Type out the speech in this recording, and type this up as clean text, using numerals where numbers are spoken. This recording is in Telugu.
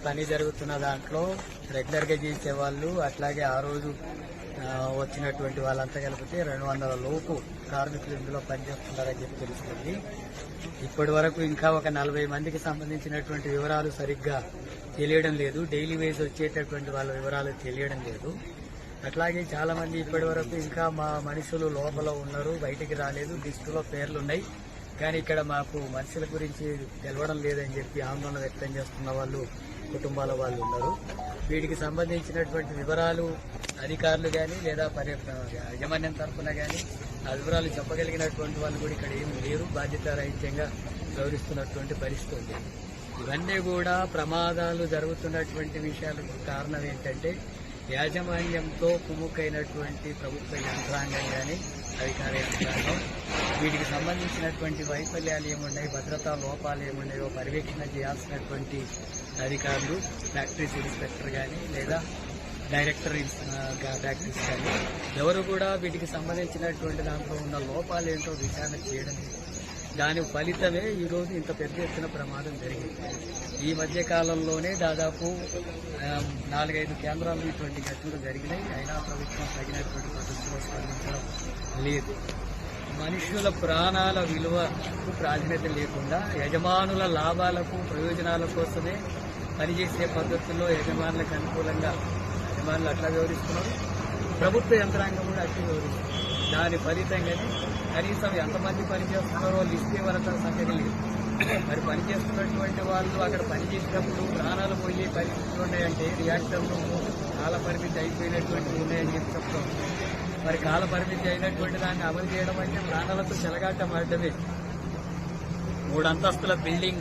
పని జరుగుతున్న దాంట్లో రెగ్యులర్ గా చేసే వాళ్ళు అట్లాగే ఆ రోజు వచ్చినటువంటి వాళ్ళంతా కలిపితే 200 లోపు కార్మికులు ఇందులో పనిచేస్తున్నారని చెప్పి తెలుస్తుంది. ఇప్పటి వరకు ఇంకా ఒక 40 మందికి సంబంధించినటువంటి వివరాలు సరిగ్గా తెలియడం లేదు. డైలీ వేజ్ వచ్చేటటువంటి వాళ్ళ వివరాలు తెలియడం లేదు. అట్లాగే చాలా మంది ఇప్పటి వరకు ఇంకా మా మనుషులు లోపల ఉన్నారు, బయటికి రాలేదు, లిస్టులో పేర్లున్నాయి, కానీ ఇక్కడ మాకు మనుషుల గురించి తెలవడం లేదని చెప్పి ఆందోళన వ్యక్తం చేస్తున్న వాళ్ళు కుటుంబాల వాళ్ళు ఉన్నారు. వీటికి సంబంధించినటువంటి వివరాలు అధికారులు కానీ లేదా యాజమాన్యం తరఫున కానీ ఆ వివరాలు చెప్పగలిగినటువంటి వాళ్ళు కూడా ఇక్కడ ఏమి లేరు. బాధ్యతారహిత్యంగా వ్యవహరిస్తున్నటువంటి పరిస్థితి ఉంది. ఇవన్నీ కూడా ప్రమాదాలు జరుగుతున్నటువంటి విషయాలకు కారణం ఏంటంటే యాజమాన్యంతో కుమ్ముకైనటువంటి ప్రభుత్వ యంత్రాంగం కానీ అధికార యంత్రాంగం వీటికి సంబంధించినటువంటి వైఫల్యాలు ఏమున్నాయి, భద్రతా లోపాలు ఏమున్నాయో పర్యవేక్షణ చేయాల్సినటువంటి అధికారులు, ఫ్యాక్టరీస్ ఇన్స్పెక్టర్ కానీ లేదా డైరెక్టర్ ఫ్యాక్టరీస్ కానీ ఎవరు కూడా వీటికి సంబంధించినటువంటి దాంట్లో ఉన్న లోపాలు ఏంటో విచారణ చేయడం లేదు. దాని ఫలితమే ఈరోజు ఇంత పెద్ద ఎత్తున ప్రమాదం జరిగింది. ఈ మధ్య కాలంలోనే దాదాపు 4-5 కేంద్రాల్లో ఇటువంటి ఘటనలు జరిగినాయి. అయినా ప్రభుత్వం తగినటువంటి పద్ధతిలో స్పందించడం లేదు. మనుషుల ప్రాణాల విలువకు ప్రాధాన్యత లేకుండా యజమానుల లాభాలకు ప్రయోజనాల కోసమే పనిచేసే పద్ధతుల్లో యజమానులకు అనుకూలంగా యజమానులు అట్లా వ్యవహరిస్తున్నారు, ప్రభుత్వ యంత్రాంగం కూడా అట్లా వ్యవహరిస్తుంది. దాని ఫలితంగానే కనీసం ఎంతమంది పనిచేస్తున్నారో లిస్ట్ ఇవ్వాలంత సంఖ్య లేదు. మరి పనిచేస్తున్నటువంటి వాళ్ళు అక్కడ పనిచేసినప్పుడు ప్రాణాలు పోయే పరిస్థితులు ఉన్నాయంటే రియాక్టర్లు కాల పరిమితి అయిపోయినటువంటి ఉన్నాయని చెప్పి చెప్తాం. మరి కాల పరిమితి అయినటువంటి దాన్ని అమలు చేయడం అంటే ప్రాణాలతో చెలగాటమాడమే. 3 అంతస్తుల బిల్డింగ్